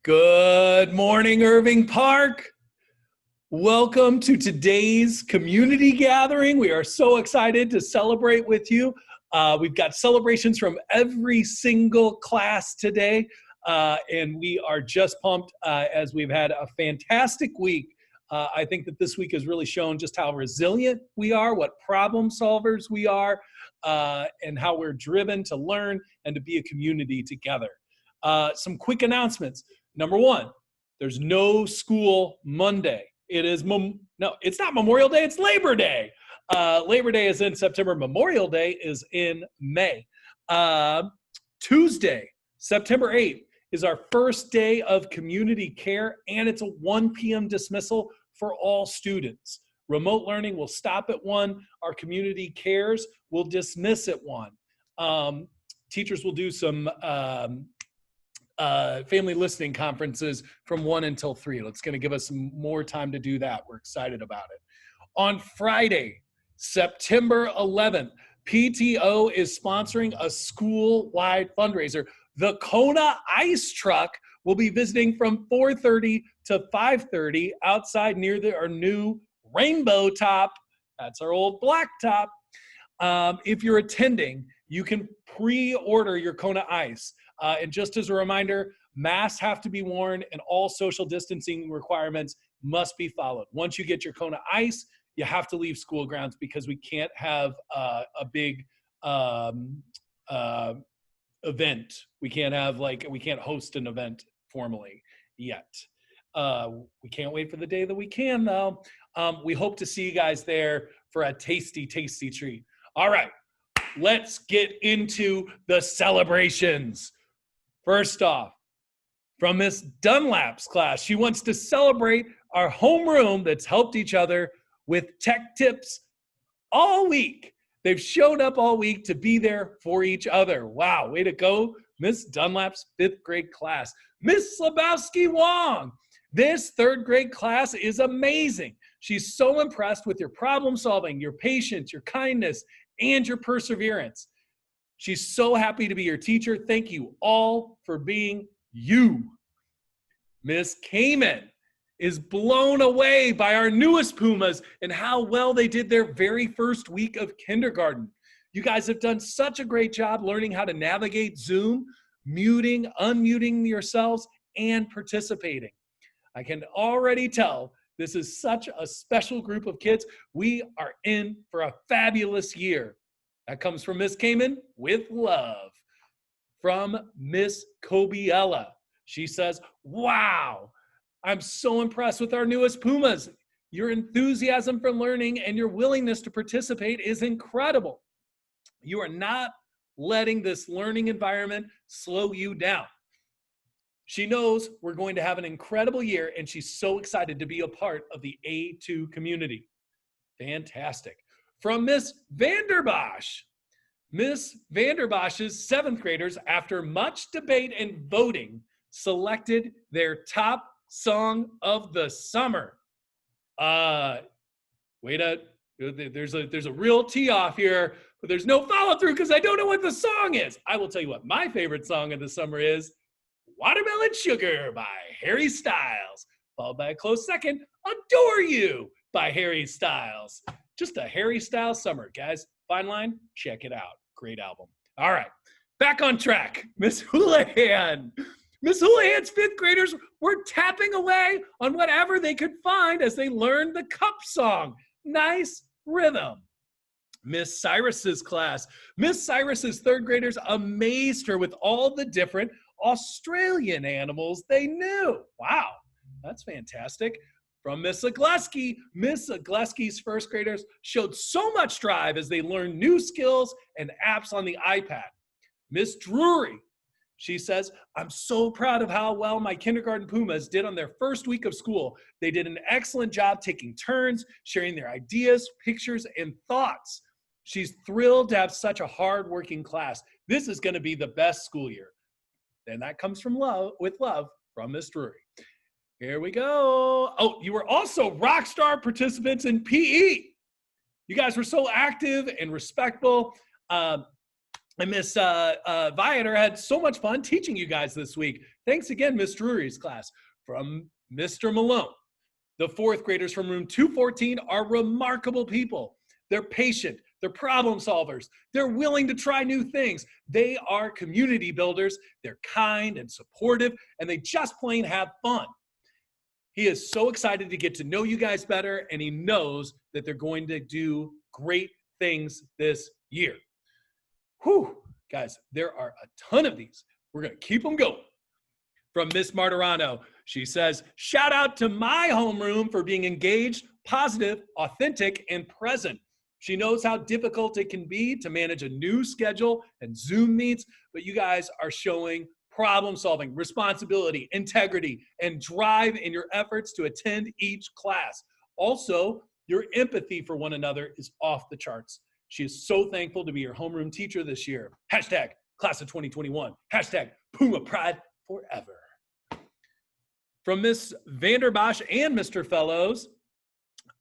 Good morning, Irving Park. Welcome to today's community gathering. We are so excited to celebrate with you. We've got celebrations from every single class today, and we are just pumped as we've had a fantastic week. I think that this week has really shown just how resilient we are, what problem solvers we are, and how we're driven to learn and to be a community together. Some quick announcements. Number one, there's no school Monday. It is, no, it's not Memorial Day, it's Labor Day. Labor Day is in September. Memorial Day is in May. Tuesday, September 8th, is our first day of community care, and it's a 1 p.m. dismissal for all students. Remote learning will stop at 1. Our community cares will dismiss at 1. Teachers will do some family listening conferences from 1 until 3. It's going to give us some more time to do that. We're excited about it. On Friday, September 11th, PTO is sponsoring a school-wide fundraiser. The Kona Ice Truck will be visiting from 4:30 to 5:30 outside near our new rainbow top. That's our old black top. If you're attending, you can pre-order your Kona Ice. And just as a reminder, masks have to be worn and all social distancing requirements must be followed. Once you get your Kona Ice, you have to leave school grounds because we can't have a big event. We can't host an event formally yet. We can't wait for the day that we can, though. We hope to see you guys there for a tasty, tasty treat. All right, let's get into the celebrations. First off, from Miss Dunlap's class, she wants to celebrate our homeroom that's helped each other with tech tips all week. They've showed up all week to be there for each other. Wow, way to go, Miss Dunlap's 5th grade class. Miss Slabowski-Wong, this 3rd grade class is amazing. She's so impressed with your problem solving, your patience, your kindness, and your perseverance. She's so happy to be your teacher. Thank you all for being you. Miss Kamen is blown away by our newest Pumas and how well they did their very first week of kindergarten. You guys have done such a great job learning how to navigate Zoom, muting, unmuting yourselves, and participating. I can already tell this is such a special group of kids. We are in for a fabulous year. That comes from Miss Kamen with love. From Miss Kobiella, she says, wow, I'm so impressed with our newest Pumas. Your enthusiasm for learning and your willingness to participate is incredible. You are not letting this learning environment slow you down. She knows we're going to have an incredible year, and she's so excited to be a part of the A2 community. Fantastic. From Miss Vanderbosch. Miss Vanderbosch's 7th graders, after much debate and voting, selected their top song of the summer. There's a real tee off here, but there's no follow through because I don't know what the song is. I will tell you what my favorite song of the summer is Watermelon Sugar by Harry Styles, followed by a close second, Adore You by Harry Styles. Just a Harry Styles summer, guys. Fine line, check it out. Great album. All right, back on track. Miss Houlihan. Miss Houlihan's 5th graders were tapping away on whatever they could find as they learned the cup song. Nice rhythm. Miss Cyrus's class. Miss Cyrus's 3rd graders amazed her with all the different Australian animals they knew. Wow, that's fantastic. From Miss Zagleski, Miss Zagleski's 1st graders showed so much drive as they learned new skills and apps on the iPad. Miss Drury, she says, I'm so proud of how well my kindergarten Pumas did on their first week of school. They did an excellent job taking turns, sharing their ideas, pictures, and thoughts. She's thrilled to have such a hard-working class. This is going to be the best school year. And that comes from love, with love, from Miss Drury. Here we go. Oh, you were also rock star participants in PE. You guys were so active and respectful. And Miss Viator had so much fun teaching you guys this week. Thanks again, Miss Drury's class. From Mr. Malone, the fourth graders from room 214 are remarkable people. They're patient, they're problem solvers, they're willing to try new things. They are community builders, they're kind and supportive, and they just plain have fun. He is so excited to get to know you guys better, and he knows that they're going to do great things this year. Whew, guys, there are a ton of these. We're going to keep them going. From Miss Martirano, she says, shout out to my homeroom for being engaged, positive, authentic, and present. She knows how difficult it can be to manage a new schedule and Zoom meets, but you guys are showing problem solving, responsibility, integrity, and drive in your efforts to attend each class. Also, your empathy for one another is off the charts. She is so thankful to be your homeroom teacher this year. Hashtag class of 2021. Hashtag Puma Pride forever. From Miss Vanderbosch and Mr. Fellows,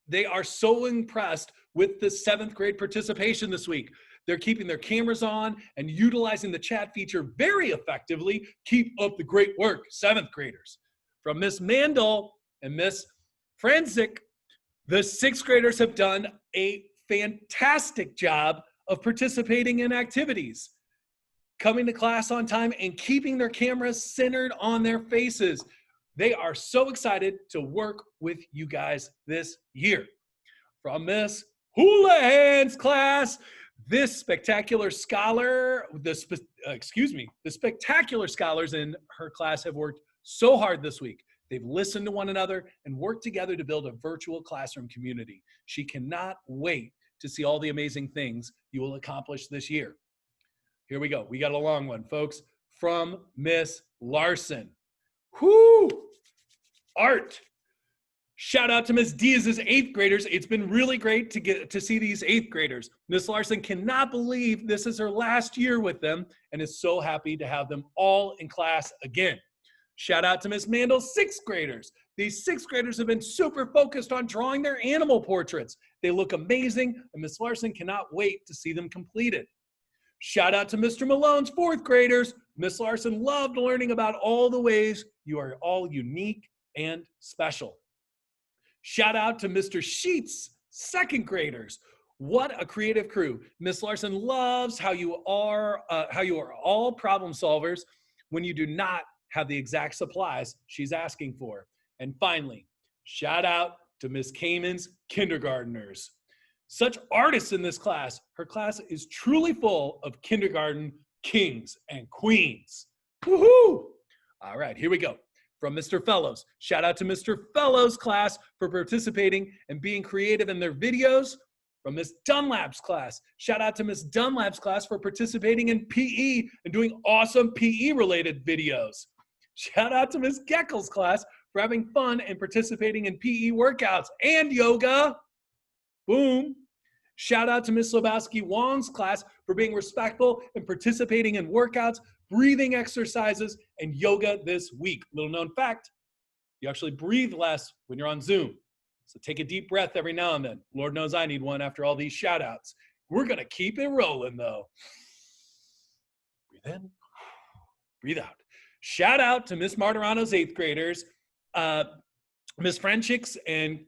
they are so impressed with the 7th grade participation this week. They're keeping their cameras on and utilizing the chat feature very effectively. Keep up the great work, 7th graders. From Miss Mandel and Miss Franzik, the 6th graders have done a fantastic job of participating in activities, coming to class on time, and keeping their cameras centered on their faces. They are so excited to work with you guys this year. From Miss Houlihan's class, the spectacular scholars in her class have worked so hard this week. They've listened to one another and worked together to build a virtual classroom community. She cannot wait to see all the amazing things you will accomplish this year. Here we go. We got a long one, folks. From Miss Larson. Whoo! Art. Shout out to Miss Diaz's 8th graders. It's been really great to get to see these 8th graders. Miss Larson cannot believe this is her last year with them and is so happy to have them all in class again. Shout out to Miss Mandel's 6th graders. These 6th graders have been super focused on drawing their animal portraits. They look amazing, and Miss Larson cannot wait to see them completed. Shout out to Mr. Malone's 4th graders. Miss Larson loved learning about all the ways you are all unique and special. Shout out to Mr. Sheets' 2nd graders. What a creative crew. Miss Larson loves how you are all problem solvers when you do not have the exact supplies she's asking for. And finally, shout out to Miss Kamen's kindergartners. Such artists in this class. Her class is truly full of kindergarten kings and queens. Woohoo! All right, here we go. From Mr. Fellows, shout out to Mr. Fellows' class for participating and being creative in their videos. From Miss Dunlap's class, shout out to Miss Dunlap's class for participating in PE and doing awesome PE-related videos. Shout out to Miss Geckel's class for having fun and participating in PE workouts and yoga. Boom. Shout out to Miss Lebowski Wong's class for being respectful and participating in workouts, breathing exercises, and yoga this week. Little known fact, you actually breathe less when you're on Zoom. So take a deep breath every now and then. Lord knows I need one after all these shout outs. We're going to keep it rolling though. Breathe in, breathe out. Shout out to Miss Martirano's 8th graders, Miss Frenchik's and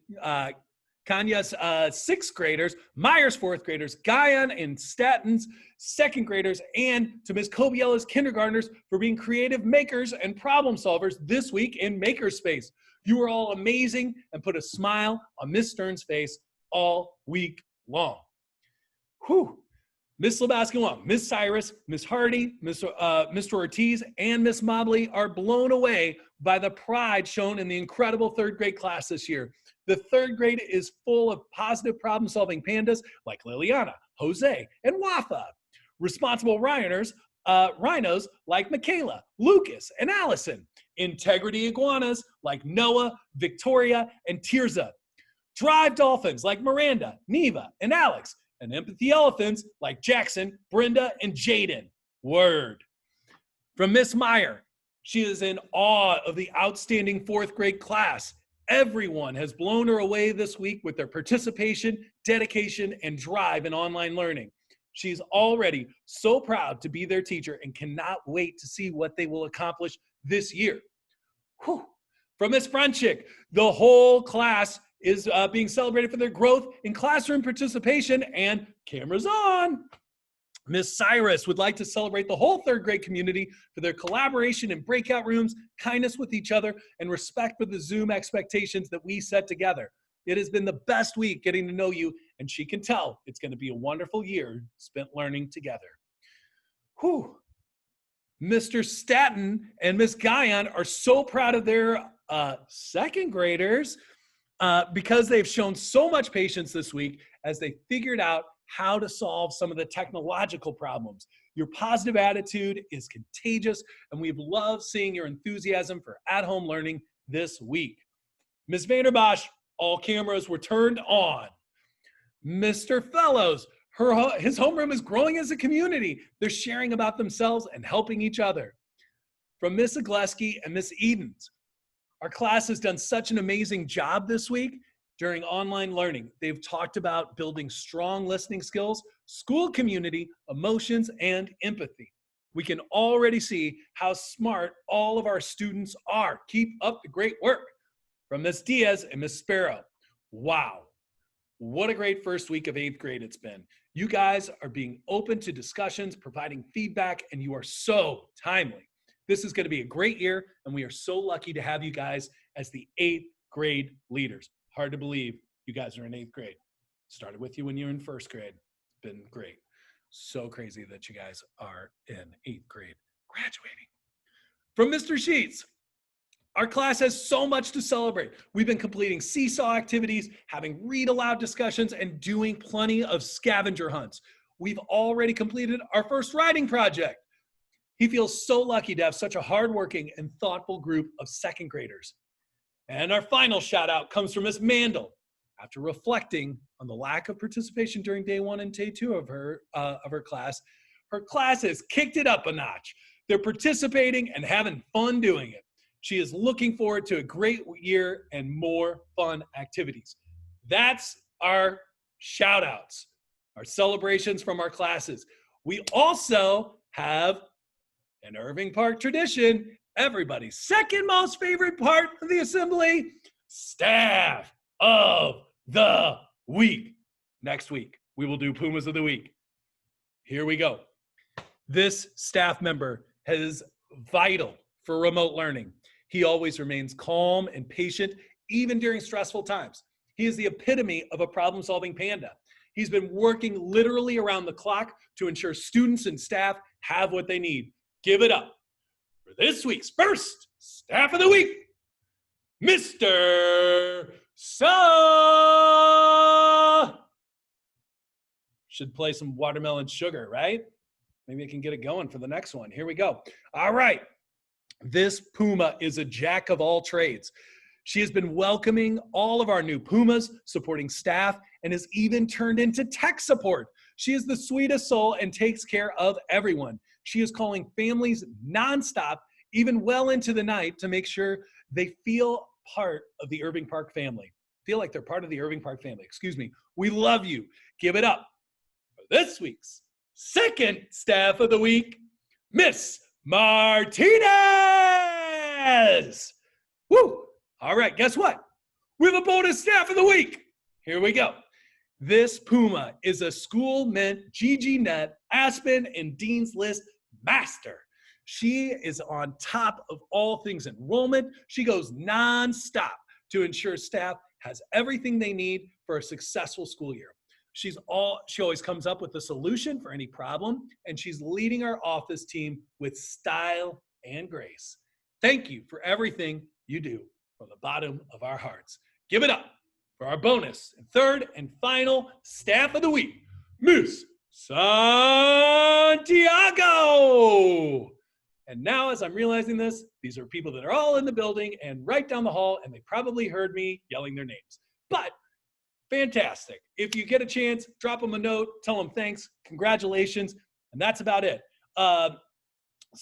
Kanya's 6th graders, Myers 4th graders, Guyan and Statton's 2nd graders, and to Miss Kobiella's kindergartners for being creative makers and problem solvers this week in Makerspace. You are all amazing and put a smile on Miss Stern's face all week long. Whew. Miss Lebowski Wong, Miss Cyrus, Miss Hardy, Mr. Ortiz, and Miss Mobley are blown away by the pride shown in the incredible 3rd grade class this year. The 3rd grade is full of positive problem-solving pandas like Liliana, Jose, and Wafa. Responsible rhinos like Michaela, Lucas, and Allison. Integrity iguanas like Noah, Victoria, and Tirza. Drive dolphins like Miranda, Neva, and Alex. And empathy elephants like Jackson, Brenda, and Jaden. Word. From Miss Meyer, she is in awe of the outstanding 4th grade class. Everyone has blown her away this week with their participation, dedication, and drive in online learning. She's already so proud to be their teacher and cannot wait to see what they will accomplish this year. Whew. From Miss Frenchick, the whole class is being celebrated for their growth in classroom participation and cameras on. Miss Cyrus would like to celebrate the whole third grade community for their collaboration in breakout rooms, kindness with each other, and respect for the Zoom expectations that we set together. It has been the best week getting to know you, and she can tell it's going to be a wonderful year spent learning together. Whew. Mr. Staton and Miss Guyon are so proud of their second graders because they've shown so much patience this week as they figured out how to solve some of the technological problems. Your positive attitude is contagious, and we've loved seeing your enthusiasm for at-home learning this week. Ms. Vanderbosch, all cameras were turned on. Mr. Fellows, his homeroom is growing as a community. They're sharing about themselves and helping each other. From Miss Agleski and Miss Edens, our class has done such an amazing job this week during online learning. They've talked about building strong listening skills, school community, emotions, and empathy. We can already see how smart all of our students are. Keep up the great work. From Miss Diaz and Miss Sparrow. Wow, what a great first week of 8th grade it's been. You guys are being open to discussions, providing feedback, and you are so timely. This is going to be a great year, and we are so lucky to have you guys as the 8th grade leaders. Hard to believe you guys are in 8th grade. Started with you when you were in 1st grade. It's been great. So crazy that you guys are in 8th grade graduating. From Mr. Sheets, our class has so much to celebrate. We've been completing seesaw activities, having read aloud discussions, and doing plenty of scavenger hunts. We've already completed our first writing project. He feels so lucky to have such a hardworking and thoughtful group of 2nd graders. And our final shout out comes from Miss Mandel. After reflecting on the lack of participation during day 1 and day 2 of her class has kicked it up a notch. They're participating and having fun doing it. She is looking forward to a great year and more fun activities. That's our shout outs, our celebrations from our classes. We also have an Irving Park tradition, everybody's second most favorite part of the assembly, Staff of the Week. Next week, we will do Pumas of the Week. Here we go. This staff member is vital for remote learning. He always remains calm and patient, even during stressful times. He is the epitome of a problem-solving panda. He's been working literally around the clock to ensure students and staff have what they need. Give it up for this week's first Staff of the Week, Mr. Sa. Should play some Watermelon Sugar, right? Maybe I can get it going for the next one. Here we go. All right. This Puma is a jack of all trades. She has been welcoming all of our new Pumas, supporting staff, and has even turned into tech support. She is the sweetest soul and takes care of everyone. She is calling families nonstop, even well into the night, to make sure they feel part of the Irving Park family. Feel like they're part of the Irving Park family. Excuse me. We love you. Give it up for this week's second Staff of the Week, Miss Martinez. Woo! All right, guess what? We have a bonus Staff of the Week. Here we go. This Puma is a School Mint GGNet Aspen and Dean's List master. She is on top of all things enrollment. She goes nonstop to ensure staff has everything they need for a successful school year. She always comes up with a solution for any problem, and she's leading our office team with style and grace. Thank you for everything you do from the bottom of our hearts. Give it up for our bonus and third and final Staff of the Week, Miss Santiago. And now, as I'm realizing this, these are people that are all in the building and right down the hall, and they probably heard me yelling their names. But fantastic. If you get a chance, drop them a note, tell them thanks, congratulations, and that's about it. So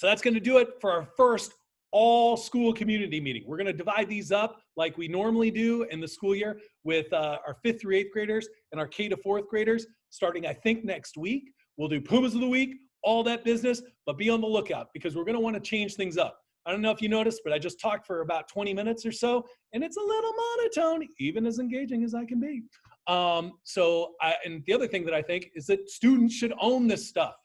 that's going to do it for our first all-school community meeting. We're going to divide these up like we normally do in the school year with our 5th through 8th graders and our K to 4th graders starting, I think, next week. We'll do Pumas of the Week, all that business, but be on the lookout because we're going to want to change things up. I don't know if you noticed, but I just talked for about 20 minutes or so, and it's a little monotone, even as engaging as I can be. And the other thing that I think is that students should own this stuff.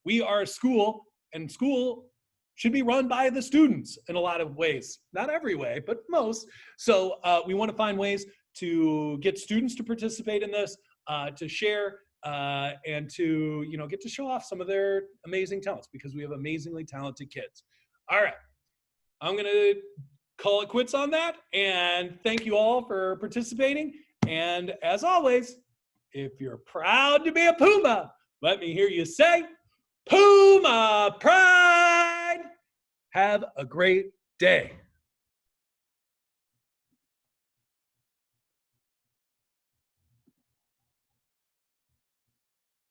We are a school, and school should be run by the students in a lot of ways. Not every way, but most. So we want to find ways to get students to participate in this, to share, and to get to show off some of their amazing talents because we have amazingly talented kids. All right, I'm going to call it quits on that, and thank you all for participating. And as always, if you're proud to be a Puma, let me hear you say, Puma Pride! Have a great day.